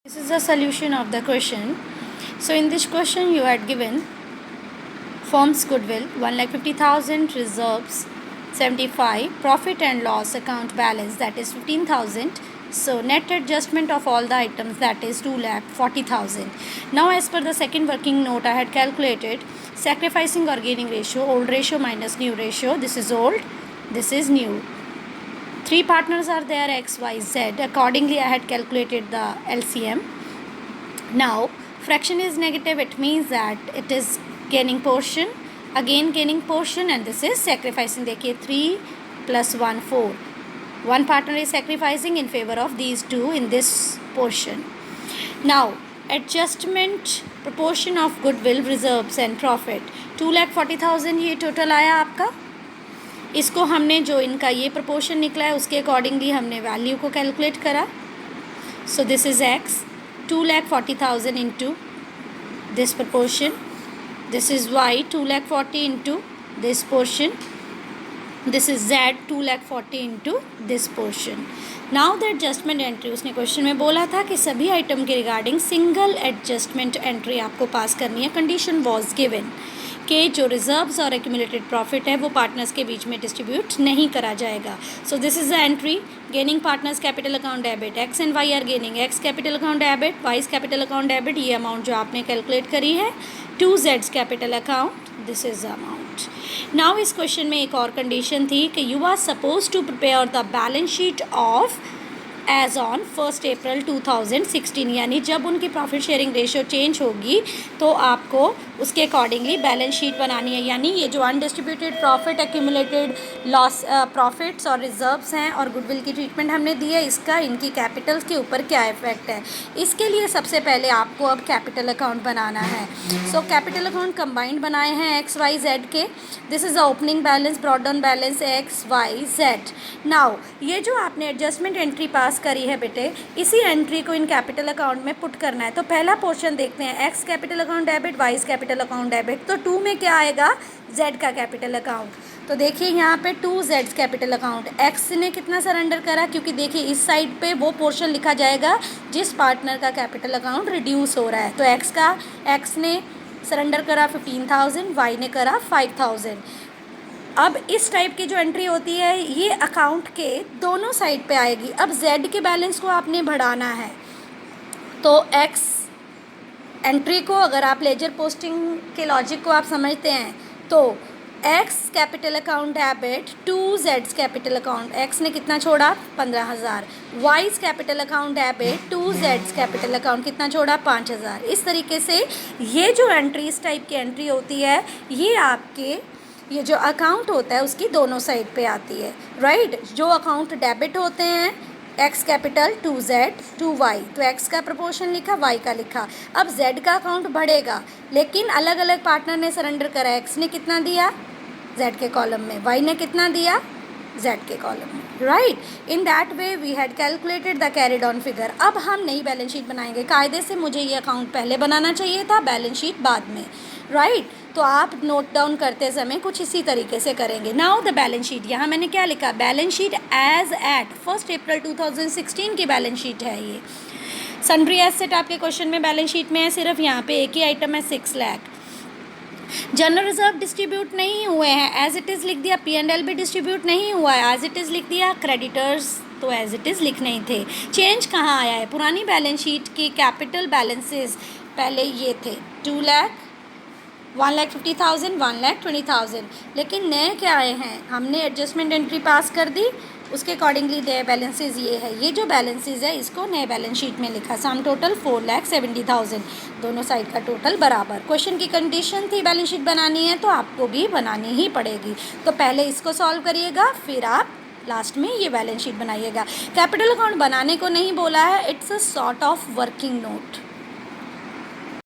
This is the solution of the question. So in this question you had given firm's goodwill 1,50,000, reserves 75, profit and loss account balance that is 15,000. So net adjustment of all the items that is 2,40,000. Now as per the second working note I had calculated sacrificing or gaining ratio, old ratio minus new ratio. This is old, this is new. Three partners are there, X, Y, Z. Accordingly, I had calculated the LCM. Now, fraction is negative. It means that it is gaining portion. Again, gaining portion, and this is sacrificing. देखिए 3 plus 1, 4. One partner is sacrificing in favor of these two in this portion. Now, adjustment proportion of goodwill, reserves and profit. 2,40,000 ये total आया आपका. इसको हमने जो इनका ये proportion निकला है उसके अकॉर्डिंगली हमने वैल्यू को कैलकुलेट करा. सो this is x 2,40,000 into this proportion. This is why 2,40,000 into this portion. This is Z 2,40,000 into this portion. Now the adjustment entry उसने क्वेश्चन में बोला था कि सभी आइटम के रिगार्डिंग सिंगल एडजस्टमेंट एंट्री आपको पास करनी है. कंडीशन वॉज गिवन कि जो रिजर्व्स और एक्यूमुलेटेड प्रॉफिट है वो पार्टनर्स के बीच में डिस्ट्रीब्यूट नहीं करा जाएगा. So this is the entry. Gaining partners capital account debit, X and Y are gaining, X capital account debit, Y's capital account debit. ये अमाउंट जो आपने कैलकुलेट करी है टू जेड्स capital account, this is the amount. Now इस question में एक और कंडीशन थी कि you are suppose to prepare the balance sheet of as on 1 April 2016. यानी जब उनकी प्रॉफिट शेयरिंग रेशियो चेंज होगी तो आपको उसके अकॉर्डिंगली बैलेंस शीट बनानी है. यानी ये जो undistributed profit, accumulated loss profits और रिजर्व्स हैं और गुडविल की ट्रीटमेंट हमने दी है, इसका इनकी कैपिटल्स के ऊपर क्या इफेक्ट है. इसके लिए सबसे पहले आपको अब कैपिटल अकाउंट बनाना है. सो कैपिटल अकाउंट कंबाइंड बनाए हैं एक्स वाई जेड के. This is the opening balance, brought down balance X Y Z. Now ये जो आपने एडजस्टमेंट एंट्री पास करी है बेटे, इसी एंट्री को इन कैपिटल अकाउंट में पुट करना है. तो पहला पोर्शन देखते हैं, x capital account debit, Y's capital account debit. तो 2 में क्या आएगा, जेड का कैपिटल अकाउंट. तो देखिए यहाँ पे 2 जेड्स कैपिटल अकाउंट. एक्स ने कितना सरेंडर करा, क्योंकि देखिए इस साइड पे वो पोर्शन लिखा जाएगा जिस पार्टनर का कैपिटल अकाउंट रिड्यूस हो रहा है. तो एक्स ने सरेंडर करा 15,000, वाई ने करा 5,000. अब इस टाइप की जो एंट्री होती है ये अकाउंट के दोनों साइड पे आएगी. अब जेड के बैलेंस को आपने बढ़ाना है. तो एक्स एंट्री को अगर आप लेजर पोस्टिंग के लॉजिक को आप समझते हैं तो x capital account debit 2 Jades capital account. X ने कितना छोड़ा, 15,000. Wise capital account debit 2 Jades capital account कितना छोड़ा, 5,000. इस तरीके से ये जो एंट्री, इस टाइप की एंट्री होती है, ये आपके ये जो अकाउंट होता है उसकी दोनों साइड पे आती है. राइट. जो अकाउंट डेबिट होते हैं एक्स कैपिटल 2 जेड 2 वाई, तो एक्स का प्रपोर्शन लिखा, वाई का लिखा. अब जेड का अकाउंट बढ़ेगा लेकिन अलग अलग पार्टनर ने सरेंडर करा. एक्स ने कितना दिया जेड के कॉलम में, वाई ने कितना दिया जेड के कॉलम में. Right. In that way we had calculated the carried on figure. अब हम नई बैलेंस शीट बनाएंगे. कायदे से मुझे ये अकाउंट पहले बनाना चाहिए था, बैलेंस शीट बाद में. राइट. तो आप नोट डाउन करते समय कुछ इसी तरीके से करेंगे. नाउ द बैलेंस शीट, यहाँ मैंने क्या लिखा, balance sheet as eight 1 April 2016 की बैलेंस शीट है ये. सन्ड्री एसेट आपके क्वेश्चन में बैलेंस शीट में है, सिर्फ यहाँ पे एक ही आइटम है 6 लाख. जनरल रिजर्व डिस्ट्रीब्यूट नहीं हुए हैं, एज इट इज़ लिख दिया. P&L भी डिस्ट्रीब्यूट नहीं हुआ है, एज इट इज़ लिख दिया. क्रेडिटर्स तो एज इट इज़ लिखने ही थे. चेंज कहाँ आया है, पुरानी बैलेंस शीट की कैपिटल बैलेंसेस पहले ये थे 2 लाख, 1,50,000, 1,20,000. लेकिन नए क्या आए हैं, हमने एडजस्टमेंट एंट्री पास कर दी, उसके अकॉर्डिंगली नए बैलेंसेज ये है. ये जो बैलेंसेज है इसको नए बैलेंस शीट में लिखा. Sum total 4,70,000. दोनों साइड का टोटल बराबर. क्वेश्चन की कंडीशन थी बैलेंस शीट बनानी है तो आपको भी बनानी ही पड़ेगी. तो पहले इसको सॉल्व करिएगा, फिर आप लास्ट में ये बैलेंस शीट बनाइएगा. कैपिटल अकाउंट बनाने को नहीं बोला है, it's a sort of working note.